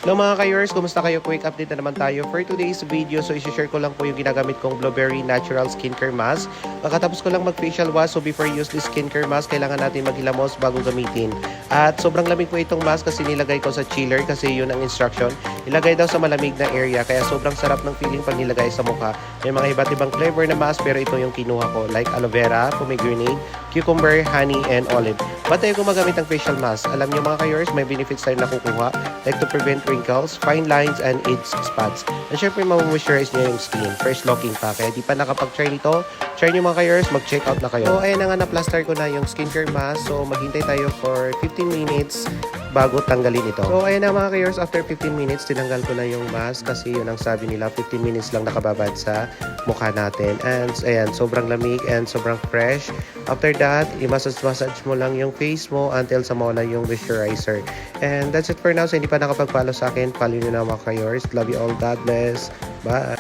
Hello mga ka-yours, kumusta kayo? Quick update na naman tayo for today's video. So isi-share ko lang po yung ginagamit kong Blueberry Natural Skincare Mask. Pagkatapos ko lang mag-facial wash, so before you use this skincare mask, kailangan natin maghilamos bago gamitin. At sobrang lamig po itong mask kasi nilagay ko sa chiller kasi yun ang instruction. Ilagay daw sa malamig na area kaya sobrang sarap ng feeling pag nilagay sa mukha. May mga iba't ibang flavor na mask pero ito yung kinuha ko like aloe vera, pomegranate, cucumber, honey, and olive. Ba't tayo gumagamit ng facial mask? Alam niyo mga ka-yours, may benefits tayo nakukuha like to prevent wrinkles, fine lines, and age spots. At syempre, ma-moisturize niya yung skin. Fresh looking pa. Kaya di pa nakapag-try nito, try niyo mga ka-yours, mag-check out na kayo. So, ayan na nga, na-plaster ko na yung skincare mask. So, maghintay tayo for 15 minutes bago tanggalin ito. So, ayan na mga ka-yours, after 15 minutes, tinanggal ko na yung mask kasi yun ang sabi nila, 15 minutes lang nakababad sa mukha natin. And ayan, sobrang lamig and sobrang fresh. After that, i-massage mo lang yung face mo until sa mawala yung moisturizer. And that's it for now. So, hindi pa nakapag-follow sa akin, follow nyo na mga ka-yours. Love you all. God bless. Bye.